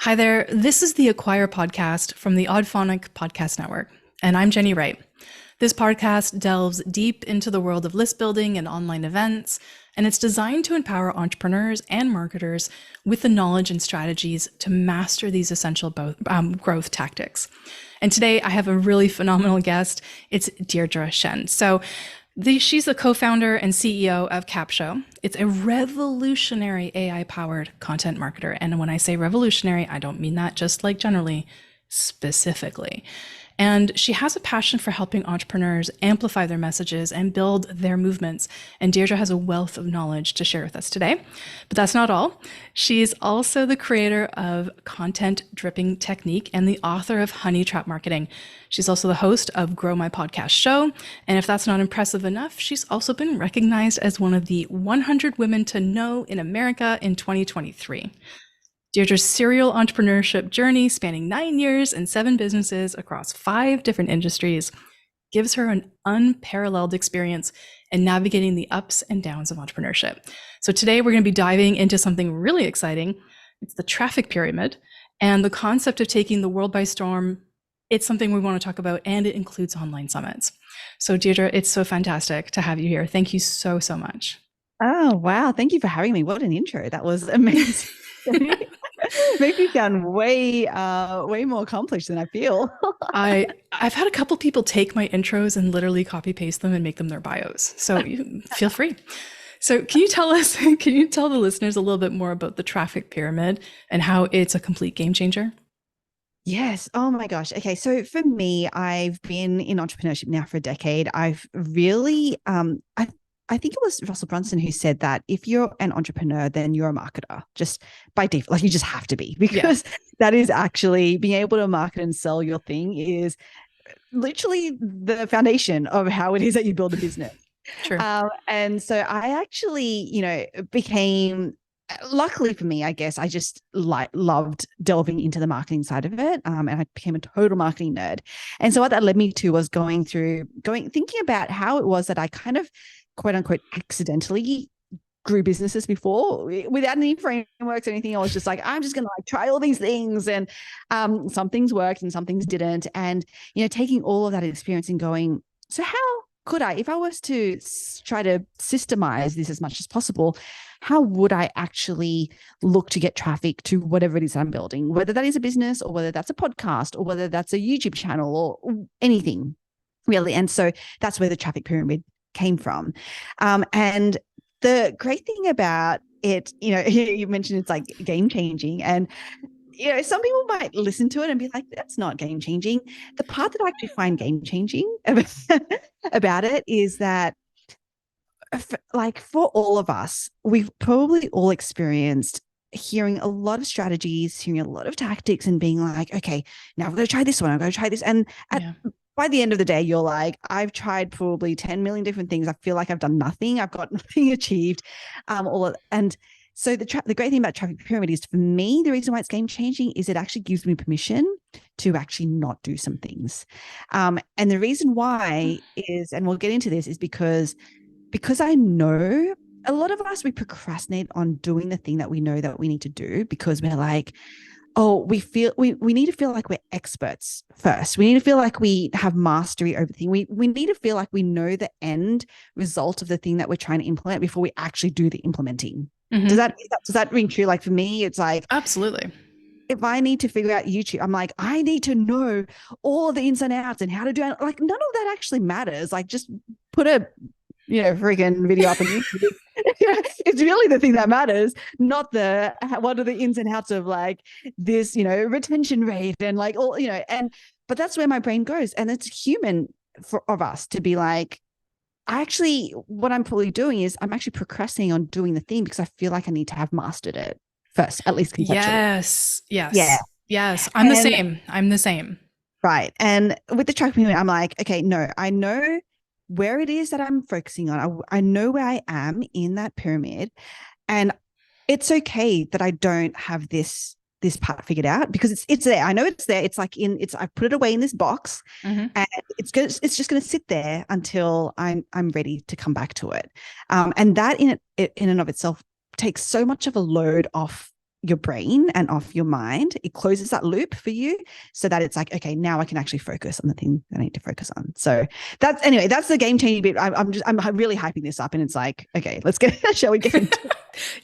Hi there. This is the Acquire podcast from the Oddphonic Podcast Network, and I'm Jenny Wright. This podcast delves deep into the world of list building and online events, and it's designed to empower entrepreneurs and marketers with the knowledge and strategies to master these essential growth tactics. And today I have a really phenomenal guest. It's Deirdre Tshien. She's the co-founder and CEO of Capsho. It's a revolutionary AI-powered content marketer. And when I say revolutionary, I don't mean that just like generally, specifically. And she has a passion for helping entrepreneurs amplify their messages and build their movements. And Deirdre has a wealth of knowledge to share with us today. But that's not all. She's also the creator of Content Dripping Technique and the author of Honey Trap Marketing. She's also the host of Grow My Podcast Show. And if that's not impressive enough, she's also been recognized as one of the 100 women to know in America in 2023. Deirdre's serial entrepreneurship journey, spanning 9 years and 7 businesses across 5 different industries, gives her an unparalleled experience in navigating the ups and downs of entrepreneurship. So today we're going to be diving into something really exciting. It's the traffic pyramid and the concept of taking the world by storm. It's something we want to talk about, and it includes online summits. So Deirdre, it's so fantastic to have you here. Thank you so much. Oh, wow. Thank you for having me. What an intro. That was amazing. Make me sound way more accomplished than I feel. I've had a couple people take my intros and literally copy paste them and make them their bios. So you feel free. So can you tell the listeners a little bit more about the traffic pyramid and how it's a complete game changer? Yes. Oh my gosh. Okay. So for me, I've been in entrepreneurship now for a decade. I've really, I think it was Russell Brunson who said that if you're an entrepreneur, then you're a marketer, just by default. Like, you just have to be, because that is actually being able to market and sell your thing is literally the foundation of how it is that you build a business. True. And so I actually, became, luckily for me, I guess, I just loved delving into the marketing side of it. And I became a total marketing nerd. And so what that led me to was thinking about how it was that I kind of, quote unquote, accidentally grew businesses before without any frameworks or anything. I was just like, I'm just going to try all these things. And some things worked and some things didn't. And, taking all of that experience and going, so how could I, if I was to try to systemize this as much as possible, how would I actually look to get traffic to whatever it is I'm building, whether that is a business or whether that's a podcast or whether that's a YouTube channel or anything really. And so that's where the traffic pyramid came from. And the great thing about it, you mentioned it's like game changing, and some people might listen to it and be like, that's not game changing. The part that I actually find game changing about it is that, for all of us, we've probably all experienced hearing a lot of strategies, hearing a lot of tactics, and being like, okay, now I'm going to try this one, I'm going to try this. And by the end of the day, you're like, I've tried probably 10 million different things. I feel like I've done nothing. I've got nothing achieved. And so the great thing about traffic pyramid is, for me, the reason why it's game changing is it actually gives me permission to actually not do some things. And the reason why is, and we'll get into this, is because I know a lot of us, we procrastinate on doing the thing that we know that we need to do, because we're like, oh, we need to feel like we're experts first. We need to feel like we have mastery over the thing. We need to feel like we know the end result of the thing that we're trying to implement before we actually do the implementing. Mm-hmm. Does that ring true? Like, for me, it's like, absolutely. If I need to figure out YouTube, I'm like, I need to know all the ins and outs and how to do it. Like, none of that actually matters. Like, just put a freaking video up on YouTube. It's really the thing that matters, not what are the ins and outs of like this, retention rate and like all, but that's where my brain goes. And it's human of us to be like, what I'm probably doing is I'm actually procrastinating on doing the thing because I feel like I need to have mastered it first, at least conceptually. Yes. I'm the same. Right. And with the traffic pyramid, I'm like, okay, no, I know where it is that I'm focusing on. I know where I am in that pyramid, and it's okay that I don't have this part figured out, because it's there. I know it's there. It's like I put it away in this box, and it's just going to sit there until I'm ready to come back to it. And that in and of itself takes so much of a load off your brain and off your mind. It closes that loop for you so that it's like, okay, now I can actually focus on the thing that I need to focus on. So that's the game changing bit. I'm really hyping this up, and it's like, okay, shall we get into it?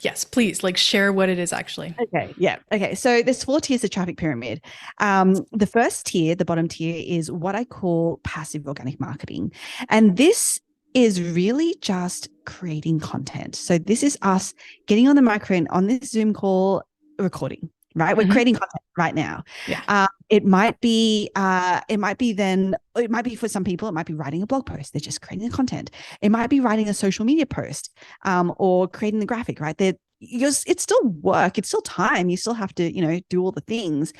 Yes, please, like, share what it is actually. Okay. Yeah. Okay. So there's 4 tiers of traffic pyramid. The first tier, the bottom tier, is what I call passive organic marketing. And this is really just creating content. So this is us getting on the microphone on this Zoom call, recording, right? We're creating content right now. Yeah. It might be for some people, it might be writing a blog post. They're just creating the content. It might be writing a social media post, or creating the graphic, right? It's still work. It's still time. You still have to, do all the things.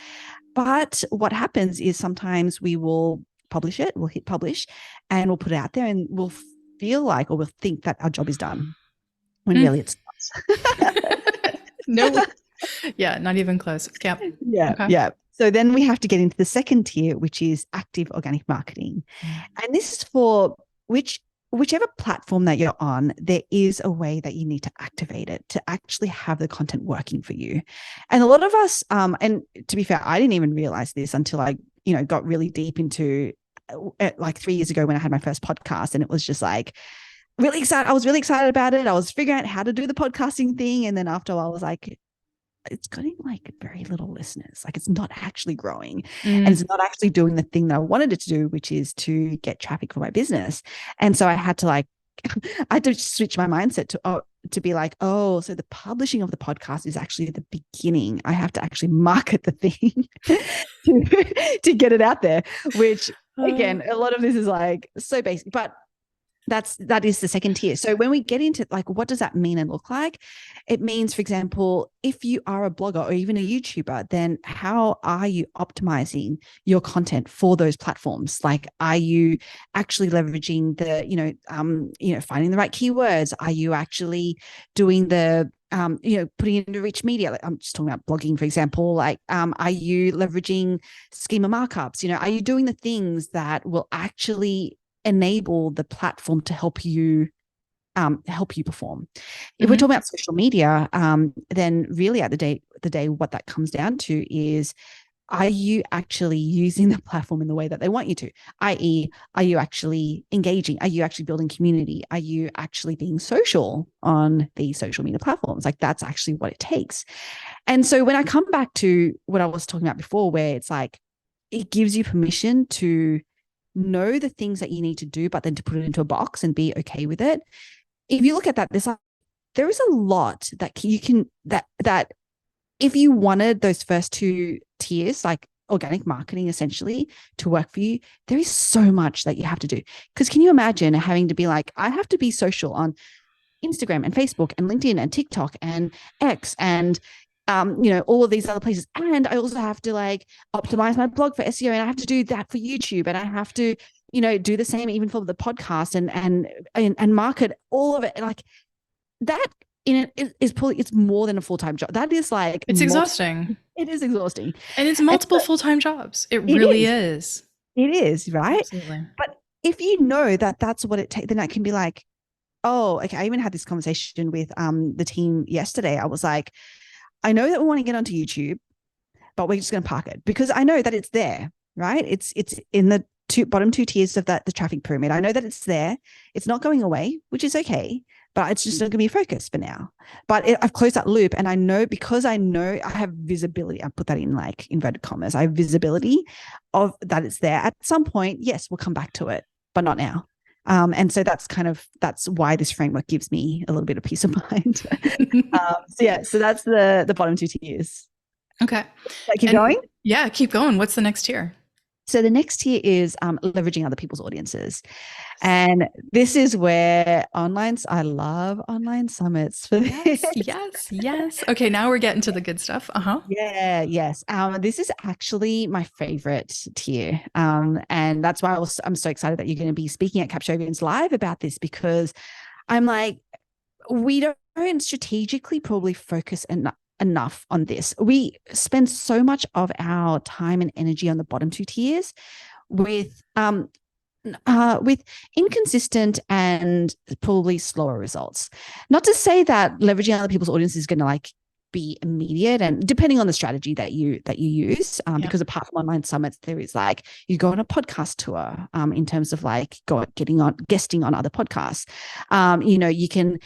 But what happens is sometimes we will publish it, we'll hit publish, and we'll put it out there, and we'll feel like, or we'll think that our job is done, when really it's not. No. Yeah, not even close. Yep. Yeah. Okay. Yeah. So then we have to get into the second tier, which is active organic marketing. And this is for whichever platform that you're on, there is a way that you need to activate it to actually have the content working for you. And a lot of us, and to be fair, I didn't even realize this until I, got really deep into like 3 years ago when I had my first podcast, and it was just like really excited. I was really excited about it. I was figuring out how to do the podcasting thing. And then after a while I was like, it's getting like very little listeners. Like, it's not actually growing, and it's not actually doing the thing that I wanted it to do, which is to get traffic for my business. And so I had to switch my mindset to be like, oh, so the publishing of the podcast is actually the beginning. I have to actually market the thing to get it out there, which again, a lot of this is like so basic, but that is the second tier. So when we get into like, what does that mean and look like? It means, for example, if you are a blogger or even a YouTuber, then how are you optimizing your content for those platforms? Like, are you actually leveraging finding the right keywords? Are you actually doing the putting it into rich media? Like, I'm just talking about blogging, for example. Like, are you leveraging schema markups? Are you doing the things that will actually enable the platform to help you perform? If we're talking about social media, then really at the day, what that comes down to is, are you actually using the platform in the way that they want you to? i.e., are you actually engaging? Are you actually building community? Are you actually being social on the social media platforms? Like, that's actually what it takes. And so when I come back to what I was talking about before, where it's like, it gives you permission to know the things that you need to do, but then to put it into a box and be okay with it. If you look at that, there is a lot that you can, that if you wanted those first 2 tiers, like organic marketing essentially, to work for you, there is so much that you have to do. Because can you imagine having to be like, I have to be social on Instagram and Facebook and LinkedIn and TikTok and X and all of these other places. And I also have to like optimize my blog for SEO, and I have to do that for YouTube, and I have to, do the same even for the podcast and market all of it. Like, that in it is probably, it's more than a full-time job. That is like, it's exhausting. It is exhausting. And it's multiple full-time jobs. It really is. It is, right? Absolutely. But if you know that that's what it takes, then I can be like, oh, okay. I even had this conversation with the team yesterday. I was like, I know that we want to get onto YouTube, but we're just going to park it because I know that it's there, right? It's in the bottom 2 tiers of the traffic pyramid. I know that it's there. It's not going away, which is okay, but it's just not going to be a focus for now. But I've closed that loop, and I know, because I know I have visibility. I put that in like inverted commas. I have visibility of that it's there. At some point, yes, we'll come back to it, but not now. And so that's why this framework gives me a little bit of peace of mind. So that's the bottom 2 tiers. Okay. Keep going? Yeah, keep going. What's the next tier? So the next tier is leveraging other people's audiences. And this is where I love online summits for this. Yes. Okay, now we're getting to the good stuff. Yeah, yes. This is actually my favorite tier. And that's why I'm so excited that you're going to be speaking at Capshovian's Live about this, because I'm like, we don't strategically probably focus enough on this. We spend so much of our time and energy on the bottom 2 tiers with inconsistent and probably slower results. Not to say that leveraging other people's audience is going to like be immediate, and depending on the strategy that you use, because apart from online summits, there is like you go on a podcast tour, in terms of like guesting on other podcasts. You can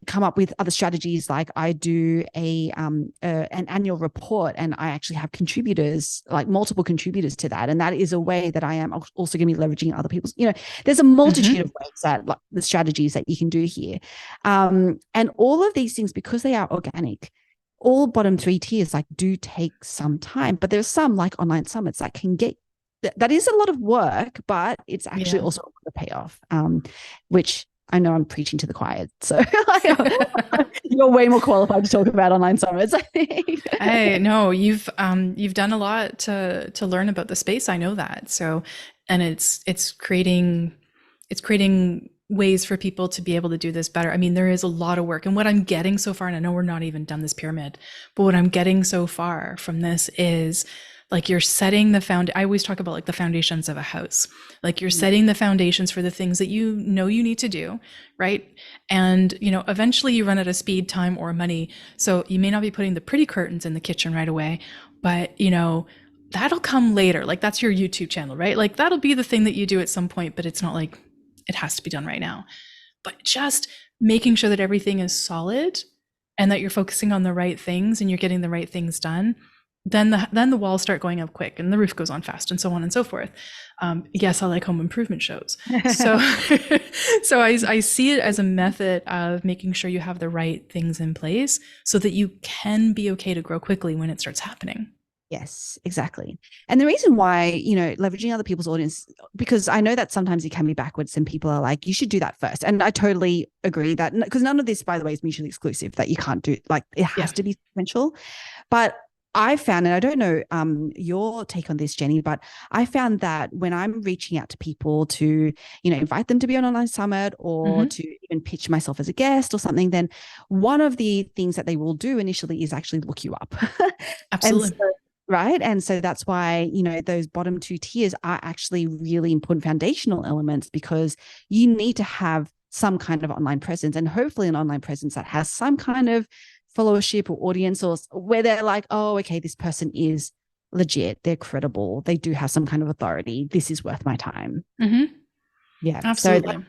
come up with other strategies, like I do an annual report, and I actually have contributors, like multiple contributors to that, and that is a way that I am also going to be leveraging other people's. There's a multitude of ways that, like, the strategies that you can do here, and all of these things, because they are organic, all bottom 3 tiers like do take some time, but there's some, like online summits, that can get that is a lot of work, but it's actually also a payoff, which I know I'm preaching to the choir. So you're way more qualified to talk about online summits, I think. Hey, no, you've done a lot to learn about the space. I know that. So, and it's creating ways for people to be able to do this better. I mean, there is a lot of work, and what I'm getting so far, and I know we're not even done this pyramid, but what I'm getting so far from this is like you're setting the I always talk about like the foundations of a house. Like you're setting the foundations for the things that you need to do, right? And eventually you run out of speed, time, or money. So you may not be putting the pretty curtains in the kitchen right away, but that'll come later. Like that's your YouTube channel, right? Like that'll be the thing that you do at some point, but it's not like it has to be done right now. But just making sure that everything is solid and that you're focusing on the right things and you're getting the right things done, then the walls start going up quick and the roof goes on fast and so on and so forth. Yes, I like home improvement shows. So, so I see it as a method of making sure you have the right things in place so that you can be okay to grow quickly when it starts happening. Yes, exactly. And the reason why, leveraging other people's audience, because I know that sometimes it can be backwards and people are like, you should do that first. And I totally agree that, because none of this, by the way, is mutually exclusive, that you can't do, like it has to be sequential. But I found, and I don't know your take on this, Jenny, but I found that when I'm reaching out to people to, invite them to be on an online summit or to even pitch myself as a guest or something, then one of the things that they will do initially is actually look you up. Absolutely. Right. And so that's why, those bottom 2 tiers are actually really important foundational elements, because you need to have some kind of online presence, and hopefully an online presence that has some kind of followership or audience, or where they're like, oh, okay, this person is legit. They're credible. They do have some kind of authority. This is worth my time. Yeah. Absolutely. So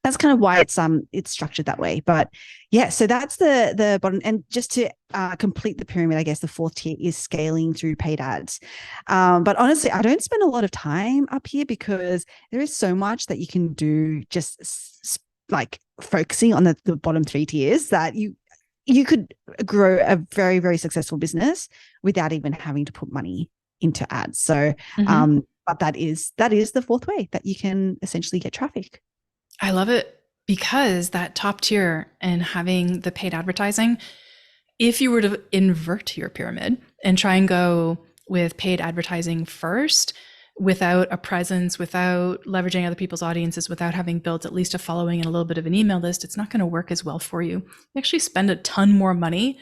that's kind of why it's structured that way. But yeah, so that's the bottom. And just to complete the pyramid, I guess the 4th tier is scaling through paid ads. But honestly, I don't spend a lot of time up here because there is so much that you can do just like focusing on the bottom 3 tiers, that you could grow a very, very successful business without even having to put money into ads. So, but that is the 4th way that you can essentially get traffic. I love it, because that top tier and having the paid advertising, if you were to invert your pyramid and try and go with paid advertising first, without a presence, without leveraging other people's audiences, without having built at least a following and a little bit of an email list, it's not going to work as well for you. You actually spend a ton more money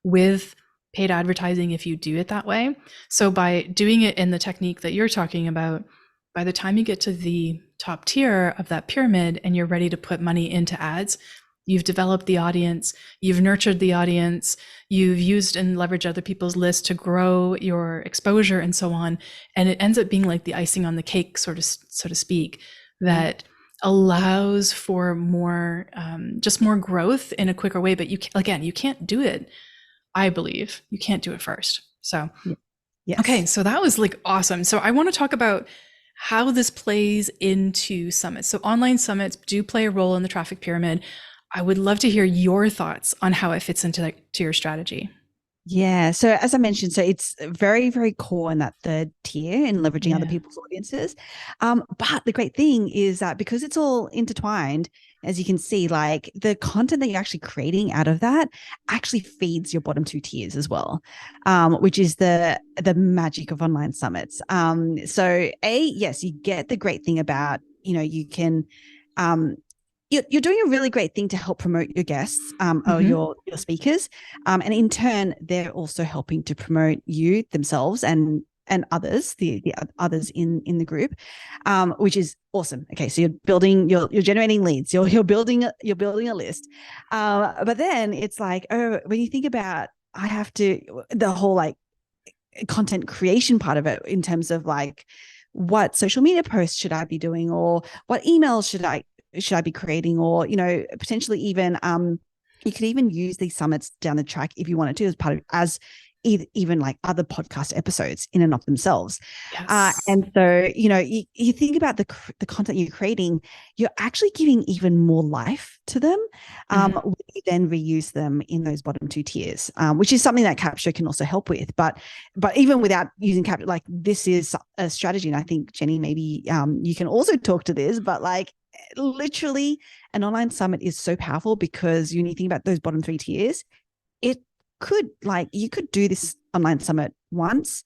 with paid advertising if you do it that way. So by doing it in the technique that you're talking about, by the time you get to the top tier of that pyramid and you're ready to put money into ads, you've developed the audience, you've nurtured the audience, you've used and leveraged other people's lists to grow your exposure and so on. And it ends up being like the icing on the cake, so to speak, that allows for more, just more growth in a quicker way. But you can't do it, I believe. You can't do it first. So, yes. Okay, so that was like awesome. So I want to talk about how this plays into summits. So online summits do play a role in the traffic pyramid. I would love to hear your thoughts on how it fits into your strategy. Yeah. So as I mentioned, so it's very, very core in that 3rd tier in leveraging other people's audiences. But the great thing is that because it's all intertwined, as you can see, like the content that you're actually creating out of that actually feeds your bottom 2 tiers as well, which is the magic of online summits. So yes, you get the great thing about, you can, you're doing a really great thing to help promote your guests or your speakers. And in turn, they're also helping to promote you themselves and and others, the others in the group, which is awesome. Okay, so you're generating leads, you're building a list, but then it's like, oh, when you think about, I have to, the whole like content creation part of it, in terms of like, what social media posts should I be doing, or what emails should I be creating, or potentially even you could even use these summits down the track if you wanted to, as part of, as even like other podcast episodes in and of themselves. Yes. And so, you think about the content you're creating, you're actually giving even more life to them. We then reuse them in those bottom two tiers, which is something that Capsho can also help with. But even without using Capsho, like, this is a strategy. And I think, Jenny, maybe you can also talk to this, but like, literally an online summit is so powerful, because when you think about those bottom three tiers, you could do this online summit once,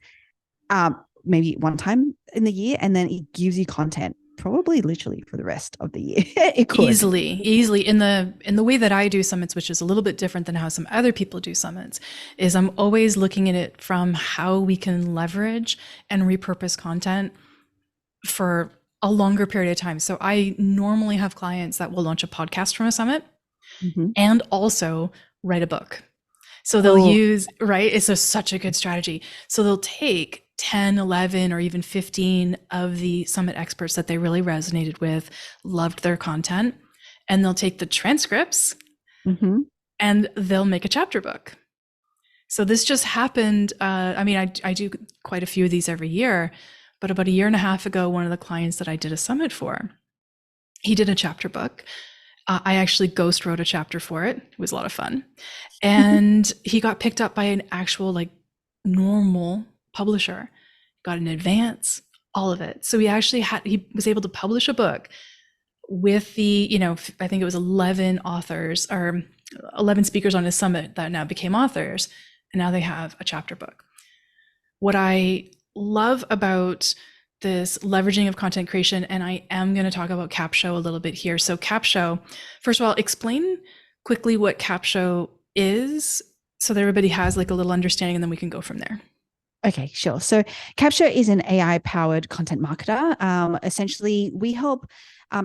maybe one time in the year, and then it gives you content probably literally for the rest of the year. It could easily in the way that I do summits, which is a little bit different than how some other people do summits, is I'm always looking at it from how we can leverage and repurpose content for a longer period of time. So I normally have clients that will launch a podcast from a summit and also write a book. So they'll use, right? It's such a good strategy. So they'll take 10, 11, or even 15 of the summit experts that they really resonated with, loved their content, and they'll take the transcripts and they'll make a chapter book. So this just happened. I do quite a few of these every year, but about a year and a half ago, one of the clients that I did a summit for, he did a chapter book. I actually ghost wrote a chapter for it. It was a lot of fun. And he got picked up by an actual like normal publisher, got an advance, all of it. So he was able to publish a book with the, I think it was 11 authors or 11 speakers on his summit that now became authors. And now they have a chapter book. What I love about this leveraging of content creation, and I am going to talk about Capsho a little bit here. So Capsho, first of all, explain quickly what Capsho is so that everybody has like a little understanding, and then we can go from there. Okay, sure. So Capsho is an AI-powered content marketer. Essentially, we help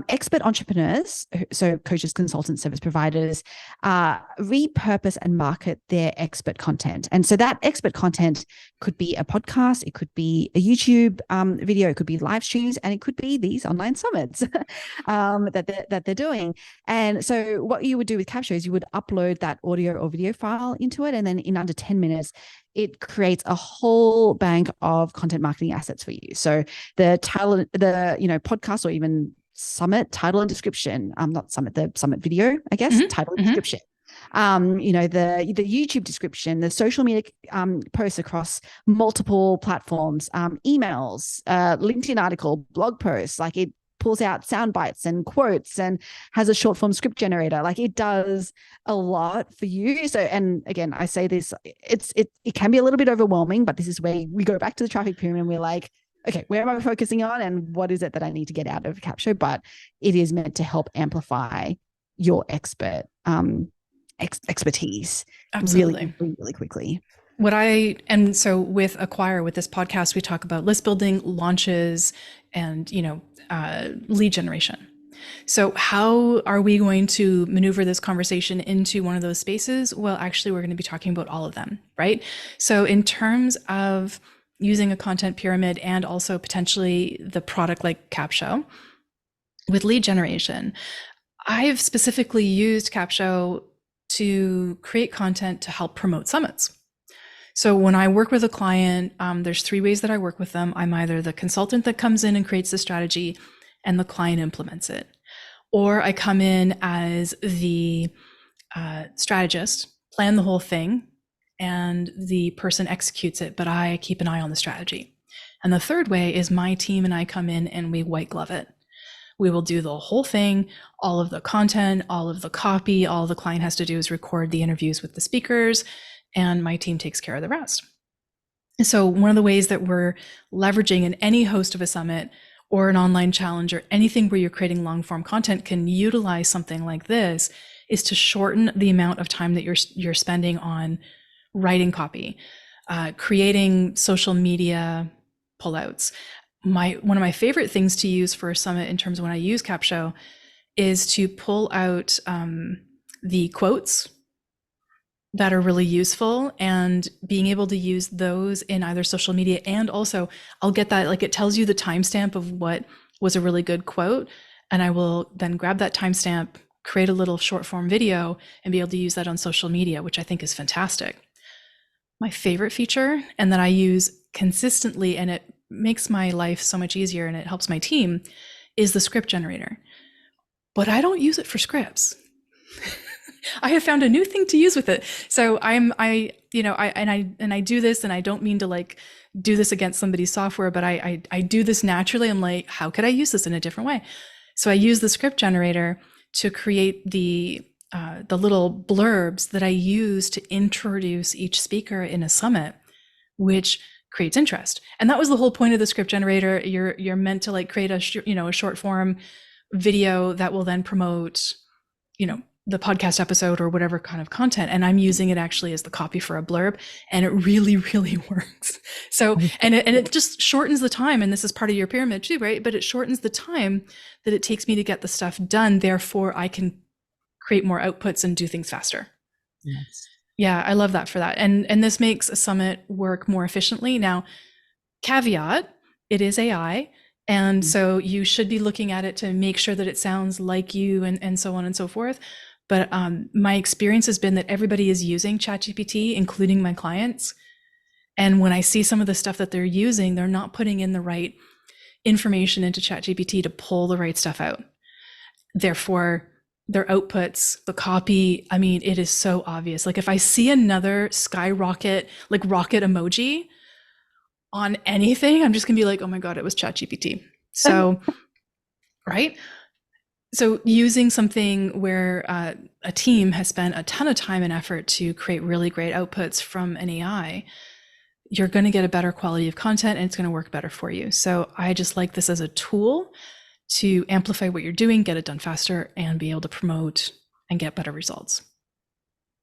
expert entrepreneurs, so coaches, consultants, service providers, repurpose and market their expert content. And so that expert content could be a podcast, it could be a YouTube video, it could be live streams, and it could be these online summits that they're doing. And so what you would do with Capsho is you would upload that audio or video file into it, and then in under 10 minutes, it creates a whole bank of content marketing assets for you. So the title, podcast, or even summit title and description, not summit, the summit video, I guess, title and description, the YouTube description, the social media posts across multiple platforms, emails, LinkedIn article, blog posts, like it pulls out sound bites and quotes and has a short form script generator. Like, it does a lot for you. So, and again, I say this, it can be a little bit overwhelming, but this is where we go back to the traffic pyramid and we're like, okay, where am I focusing on, and what is it that I need to get out of Capsho? But it is meant to help amplify your expertise. Absolutely. Really, really quickly. And so with Acquire, with this podcast, we talk about list building, launches, and lead generation. So how are we going to maneuver this conversation into one of those spaces? Well, actually, we're going to be talking about all of them, right? So in terms of using a content pyramid and also potentially the product like Capsho with lead generation, I've specifically used Capsho to create content to help promote summits. So when I work with a client, there's 3 ways that I work with them. I'm either the consultant that comes in and creates the strategy and the client implements it, or I come in as the strategist, plan the whole thing, and the person executes it, but I keep an eye on the strategy. And the third way is my team and I come in and we white glove it. We will do the whole thing, all of the content, all of the copy. All the client has to do is record the interviews with the speakers, and my team takes care of the rest. So one of the ways that we're leveraging in any host of a summit or an online challenge or anything where you're creating long form content can utilize something like this is to shorten the amount of time that you're spending on writing copy, creating social media pullouts. One of my favorite things to use for a summit in terms of when I use Capsho is to pull out the quotes that are really useful, and being able to use those in either social media, and also I'll get that, like, it tells you the timestamp of what was a really good quote, and I will then grab that timestamp, create a little short form video, and be able to use that on social media, which I think is fantastic. My favorite feature, and that I use consistently, and it makes my life so much easier and it helps my team, is the script generator. But I don't use it for scripts. I have found a new thing to use with it. So I do this, and I don't mean to like do this against somebody's software, but I do this naturally. I'm like, how could I use this in a different way? So I use the script generator to create the little blurbs that I use to introduce each speaker in a summit, which creates interest. And that was the whole point of the script generator. You're meant to like create a short form video that will then promote, the podcast episode or whatever kind of content. And I'm using it actually as the copy for a blurb, and it really, really works. So, and it just shortens the time. And this is part of your pyramid too, right? But it shortens the time that it takes me to get the stuff done. Therefore, I can create more outputs and do things faster. Yes. Yeah, I love that for that. And this makes a summit work more efficiently. Now, caveat, it is AI. And so you should be looking at it to make sure that it sounds like you, and so on and so forth. But my experience has been that everybody is using ChatGPT, including my clients. And when I see some of the stuff that they're using, they're not putting in the right information into ChatGPT to pull the right stuff out. Therefore, their outputs, the copy, I mean, it is so obvious. Like if I see another skyrocket, like rocket emoji on anything, I'm just gonna be like, oh my God, it was ChatGPT. So, right? So using something where a team has spent a ton of time and effort to create really great outputs from an AI, you're going to get a better quality of content, and it's going to work better for you. So I just like this as a tool to amplify what you're doing, get it done faster, and be able to promote and get better results.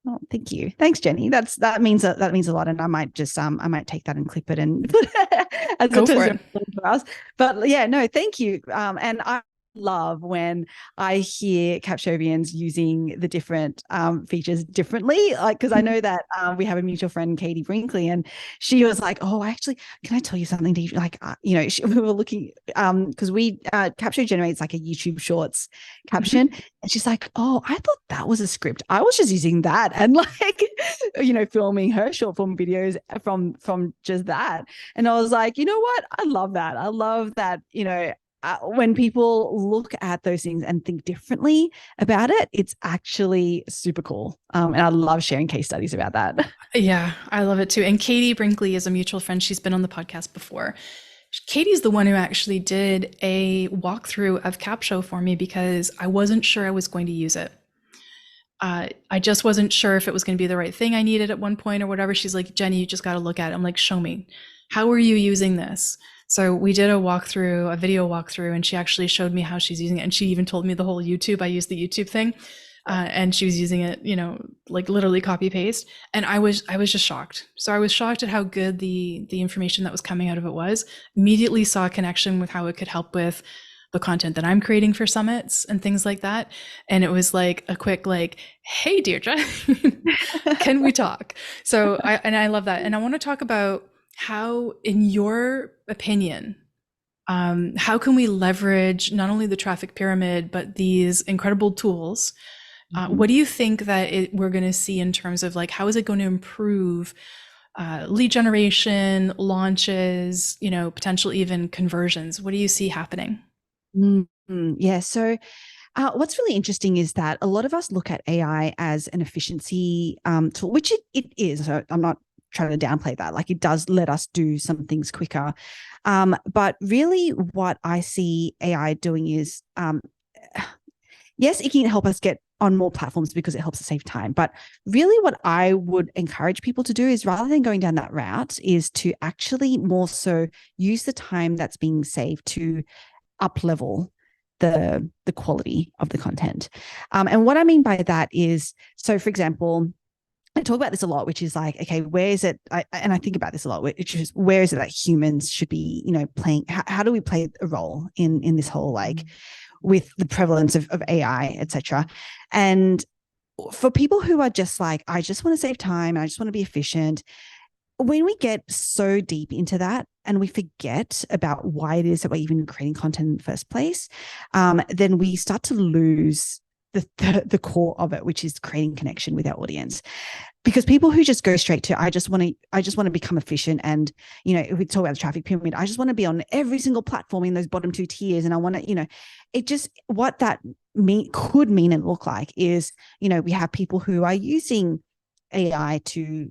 Oh, thank you. Thanks, Jenny. That means a lot, and I might just I might take that and clip it and put it as Go for it. For us. But yeah, no, thank you. And I love when I hear Capshovians using the different features differently, like, because I know that we have a mutual friend, Katie Brinkley, and she was like, oh, actually, can I tell you something, Deirdre? Like, we were looking, because Capsho generates like a YouTube Shorts caption, and she's like, oh, I thought that was a script. I was just using that and like, filming her short form videos from just that. And I was like, you know what? I love that. I love that, when people look at those things and think differently about it, it's actually super cool. And I love sharing case studies about that. Yeah, I love it too. And Katie Brinkley is a mutual friend. She's been on the podcast before. Katie's the one who actually did a walkthrough of Capsho for me because I wasn't sure I was going to use it. I just wasn't sure if it was going to be the right thing I needed at one point or whatever. She's like, Jenny, you just got to look at it. I'm like, show me. How are you using this? So we did a video walkthrough, and she actually showed me how she's using it. And she even told me the whole YouTube. I used the YouTube thing, and she was using it, like literally copy paste. And I was just shocked. So I was shocked at how good the information that was coming out of it was. Immediately saw a connection with how it could help with the content that I'm creating for summits and things like that. And it was like a quick, like, hey, Deirdre, can we talk? So I love that. And I want to talk about how, in your opinion, how can we leverage not only the traffic pyramid, but these incredible tools? What do you think that we're going to see in terms of like, how is it going to improve lead generation, launches, potential even conversions? What do you see happening? Yeah. So what's really interesting is that a lot of us look at AI as an efficiency tool, which it is. So I'm not trying to downplay that. Like, it does let us do some things quicker. But really what I see AI doing is, yes, it can help us get on more platforms because it helps us save time. But really what I would encourage people to do is, rather than going down that route, is to actually more so use the time that's being saved to up-level the quality of the content. And what I mean by that is, so for example, I talk about this a lot, which is like, okay, where is it? And I think about this a lot, which is where is it that humans should be, playing? How do we play a role in this whole, like, with the prevalence of AI, etc. And for people who are just like, I just want to save time, I just want to be efficient. When we get so deep into that and we forget about why it is that we're even creating content in the first place, then we start to lose the core of it, which is creating connection with our audience. Because people who just go straight to, I just want to become efficient, and if we talk about the traffic pyramid, I just want to be on every single platform in those bottom two tiers, and I want to, it just, what that could mean and look like is, we have people who are using AI to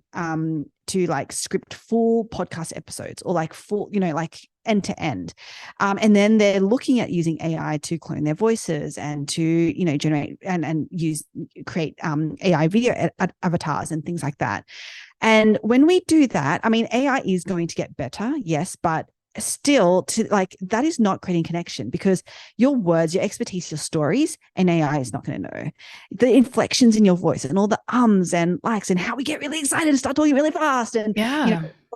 like script full podcast episodes, or like full, like end to end. And then they're looking at using AI to clone their voices and to, generate and create AI video avatars and things like that. And when we do that, I mean, AI is going to get better, yes, but still, to like, that is not creating connection, because your words, your expertise, your stories, and AI is not going to know the inflections in your voice and all the ums and likes and how we get really excited and start talking really fast, and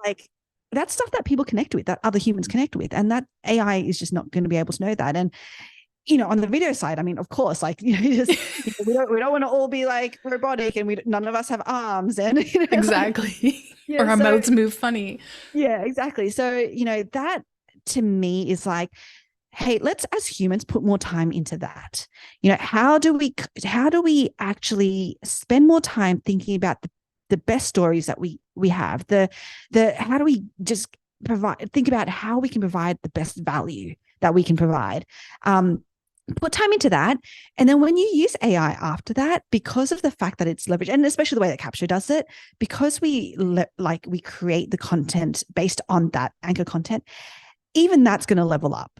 like, that's stuff that people connect with, that other humans connect with, and that AI is just not going to be able to know that. And on the video side, I mean, of course, like, we don't want to all be like robotic, and none of us have arms, and exactly. Or our mouths move funny. Yeah, exactly. So, that to me is like, hey, let's as humans put more time into that. How do we actually spend more time thinking about the best stories that we have? How do we just think about how we can provide the best value that we can provide? Put time into that. And then when you use AI after that, because of the fact that it's leveraged, and especially the way that Capsho does it, because we create the content based on that anchor content, even that's going to level up,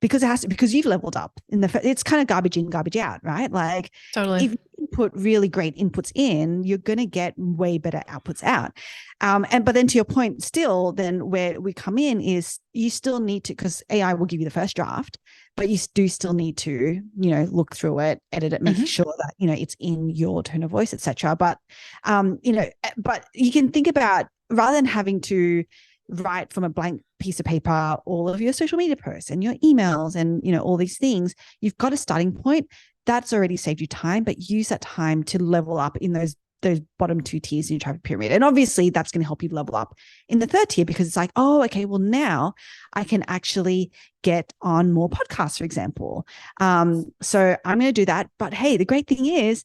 because it has to, because you've leveled up it's kind of garbage in, garbage out, right? Like, totally. If you put really great inputs in, you're going to get way better outputs out. But then to your point, still, then where we come in is you still need to, because AI will give you the first draft, but you do still need to, look through it, edit it, make sure that, it's in your tone of voice, etc. But, but you can think about, rather than having to write from a blank piece of paper all of your social media posts and your emails and, all these things, you've got a starting point that's already saved you time, but use that time to level up in those bottom two tiers in your traffic pyramid. And obviously that's going to help you level up in the third tier, because it's like, oh, okay, well, now I can actually get on more podcasts, for example. So I'm going to do that. But hey, the great thing is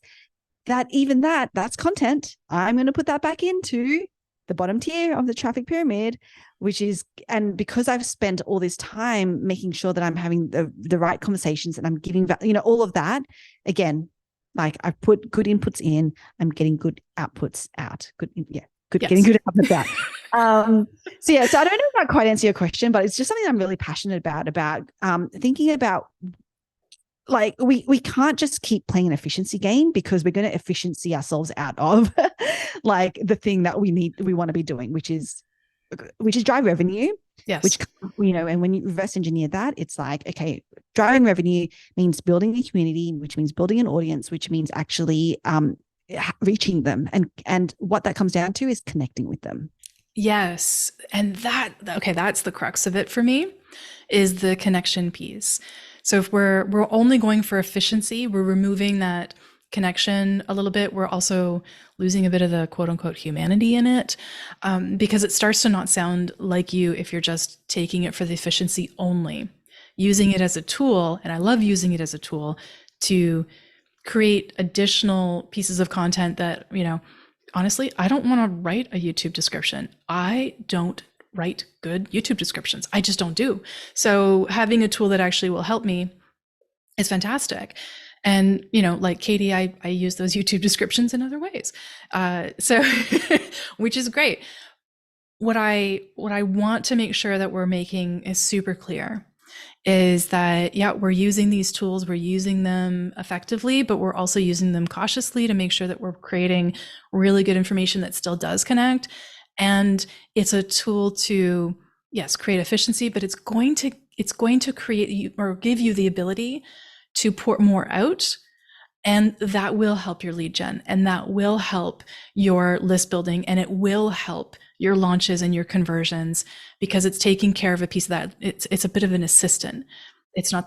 that even that's content. I'm going to put that back into the bottom tier of the traffic pyramid, which is, and because I've spent all this time making sure that I'm having the right conversations and I'm giving, all of that, again, like, I've put good inputs in, I'm getting good outputs out. Getting good outputs out. So I don't know if I quite answer your question, but it's just something I'm really passionate about thinking about, like, we can't just keep playing an efficiency game, because we're going to efficiency ourselves out of like the thing that we want to be doing, which is drive revenue. Yes. Which, and when you reverse engineer that, it's like, okay, driving revenue means building a community, which means building an audience, which means actually reaching them. And what that comes down to is connecting with them. Yes. And that's the crux of it for me, is the connection piece. So if we're only going for efficiency, we're removing that connection a little bit. We're also losing a bit of the quote unquote humanity in it, because it starts to not sound like you if you're just taking it for the efficiency only. Using it as a tool, and I love using it as a tool to create additional pieces of content that, honestly, I don't want to write a YouTube description. I don't write good YouTube descriptions. I just don't do. So having a tool that actually will help me is fantastic. And, like Katie, I use those YouTube descriptions in other ways. So, which is great. What I want to make sure that we're making is super clear is that, we're using these tools, we're using them effectively, but we're also using them cautiously to make sure that we're creating really good information that still does connect. And it's a tool to, yes, create efficiency, but it's going to create you or give you the ability to pour more out And that will help your lead gen, and that will help your list building, and it will help your launches and your conversions, because it's taking care of a piece of that. It's a bit of an assistant. It's not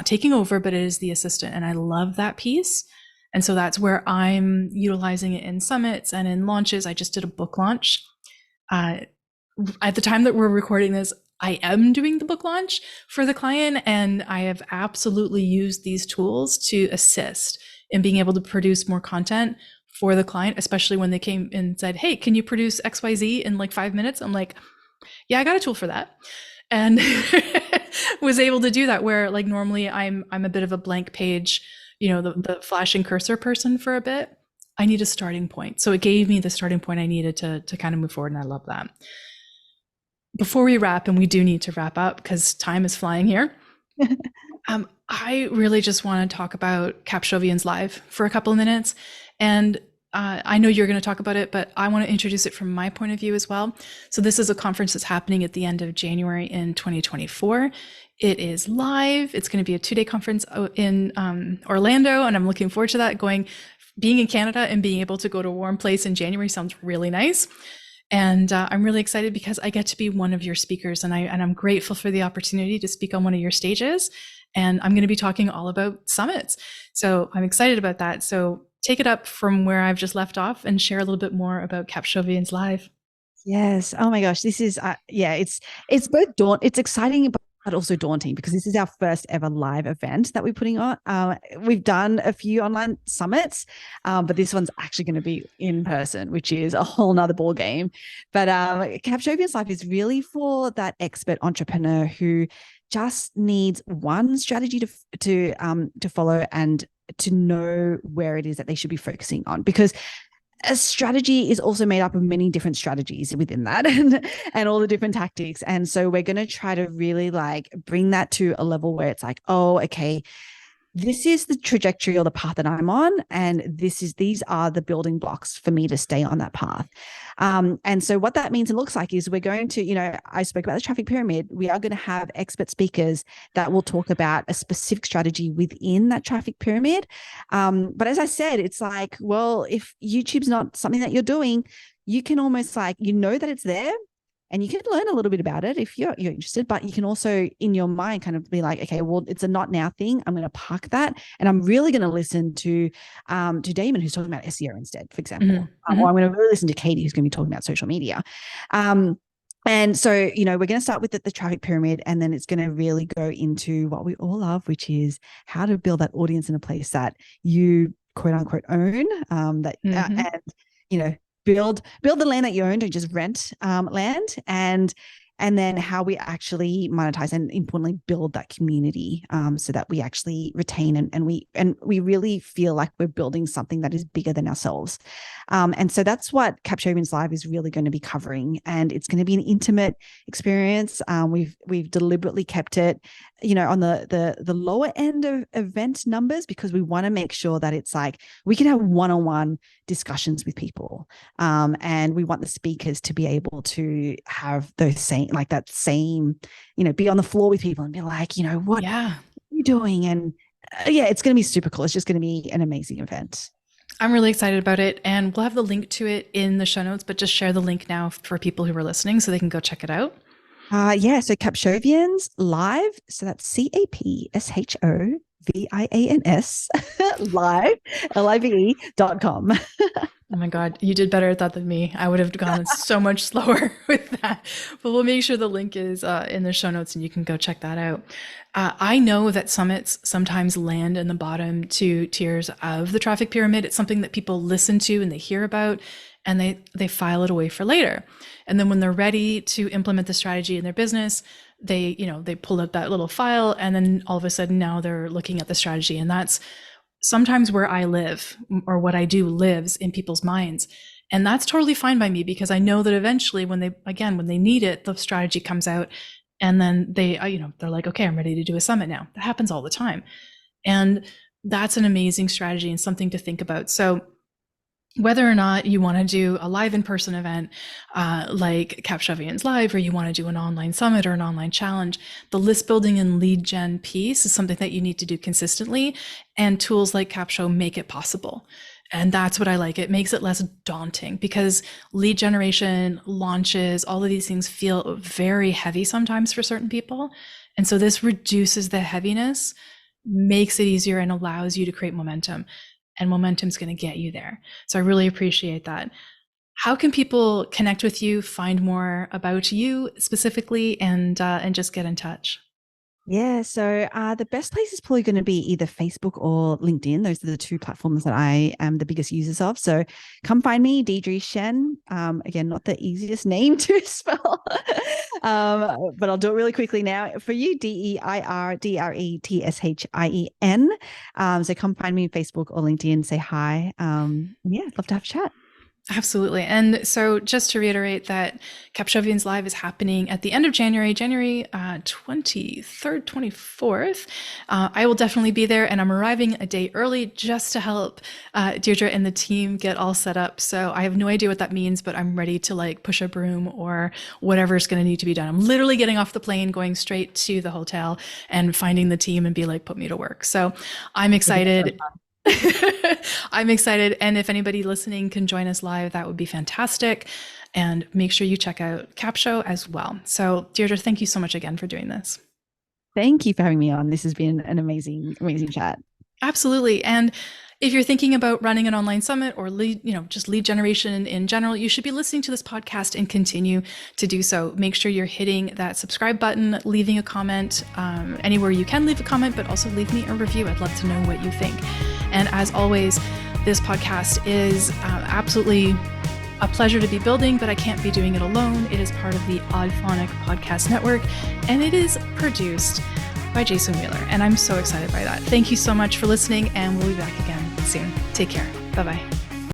taking over, but it is the assistant. And I love that piece. And so that's where I'm utilizing it in summits and in launches. I just did a book launch. At the time that we're recording this, I am doing the book launch for the client, and I have absolutely used these tools to assist in being able to produce more content for the client, especially when they came and said, hey, can you produce XYZ in like 5 minutes? I'm like, yeah, I got a tool for that. And was able to do that, where like normally I'm a bit of a blank page, the flashing cursor person for a bit. I need a starting point. So it gave me the starting point I needed to kind of move forward. And I love that. Before we wrap, and we do need to wrap up because time is flying here. I really just want to talk about Capshovian's Live for a couple of minutes. And I know you're going to talk about it, but I want to introduce it from my point of view as well. So this is a conference that's happening at the end of January in 2024. It is live. It's going to be a 2-day conference in Orlando, and I'm looking forward to that. Being in Canada and being able to go to a warm place in January sounds really nice. And I'm really excited because I get to be one of your speakers, and I'm grateful for the opportunity to speak on one of your stages. And I'm going to be talking all about summits. So I'm excited about that. So take it up from where I've just left off and share a little bit more about Capshovian's Live. Yes. Oh my gosh. This is, it's both it's exciting, but also daunting, because this is our first ever live event that we're putting on. We've done a few online summits, but this one's actually going to be in person, which is a whole nother ball game. But Capshovian's Live is really for that expert entrepreneur who just needs one strategy to follow and to know where it is that they should be focusing on, because a strategy is also made up of many different strategies within that and all the different tactics. And so we're going to try to really like bring that to a level where it's like, oh, okay, this is the trajectory or the path that I'm on, and these are the building blocks for me to stay on that path. And so what that means and looks like is we're going to, I spoke about the traffic pyramid. We are going to have expert speakers that will talk about a specific strategy within that traffic pyramid. But as I said, it's like, well, if YouTube's not something that you're doing, you can almost like, that it's there, and you can learn a little bit about it if you're interested, but you can also in your mind kind of be like, okay, well, it's a not now thing. I'm going to park that. And I'm really going to listen to Damon, who's talking about SEO instead, for example. Mm-hmm. Or I'm going to really listen to Katie, who's going to be talking about social media. And so, we're going to start with the traffic pyramid, and then it's going to really go into what we all love, which is how to build that audience in a place that you quote unquote own, build the land that you own, don't just rent land, and then how we actually monetize and importantly build that community, so that we actually retain and we really feel like we're building something that is bigger than ourselves. And so that's what Capshovian's Live is really going to be covering, and it's going to be an intimate experience. We've deliberately kept it, on the lower end of event numbers, because we want to make sure that it's like we can have one-on-one discussions with people, and we want the speakers to be able to have those same be on the floor with people and be like, what are you doing? And it's going to be super cool. It's just going to be an amazing event. I'm really excited about it, and we'll have the link to it in the show notes, but just share the link now for people who are listening so they can go check it out. So Capshovian's Live, so that's CAPSHOVIANS live, live.com. Oh my God, you did better at that than me. I would have gone so much slower with that, but we'll make sure the link is in the show notes and you can go check that out. I know that summits sometimes land in the bottom 2 tiers of the traffic pyramid. It's something that people listen to and they hear about, and they file it away for later. And then when they're ready to implement the strategy in their business, they pull out that little file, and then all of a sudden now they're looking at the strategy. And that's sometimes where I live, or what I do lives in people's minds. And that's totally fine by me, because I know that eventually when they need it, the strategy comes out, and then they're like, okay, I'm ready to do a summit now. That happens all the time. And that's an amazing strategy and something to think about. So Whether or not you want to do a live in-person event like Capshovian's Live, or you want to do an online summit or an online challenge, the list building and lead gen piece is something that you need to do consistently, and tools like Capsho make it possible. And that's what I like. It makes it less daunting, because lead generation, launches, all of these things feel very heavy sometimes for certain people. And so this reduces the heaviness, makes it easier, and allows you to create momentum. And momentum is going to get you there. So I really appreciate that. How can people connect with you, find more about you specifically, and just get in touch? Yeah, so the best place is probably going to be either Facebook or LinkedIn. Those are the two platforms that I am the biggest users of. So come find me, Deirdre Tshien. Again, not the easiest name to spell, but I'll do it really quickly now. For you, DeirdreTshien. So come find me on Facebook or LinkedIn, say hi. Yeah, I'd love to have a chat. Absolutely. And so just to reiterate that Capshovian's Live is happening at the end of January 23rd, 24th. I will definitely be there, and I'm arriving a day early just to help Deirdre and the team get all set up. So I have no idea what that means, but I'm ready to like push a broom or whatever's going to need to be done. I'm literally getting off the plane, going straight to the hotel and finding the team and be like, put me to work. So I'm excited. I'm excited. And if anybody listening can join us live, that would be fantastic. And make sure you check out Capsho as well. So Deirdre, thank you so much again for doing this. Thank you for having me on. This has been an amazing, amazing chat. Absolutely. And if you're thinking about running an online summit or just lead generation in general, you should be listening to this podcast and continue to do so. Make sure you're hitting that subscribe button, leaving a comment anywhere you can leave a comment, but also leave me a review. I'd love to know what you think. And as always, this podcast is absolutely a pleasure to be building, but I can't be doing it alone. It is part of the Oddphonic Podcast Network, and it is produced by Jason Wheeler. And I'm so excited by that. Thank you so much for listening, and we'll be back again soon. Take care. Bye-bye.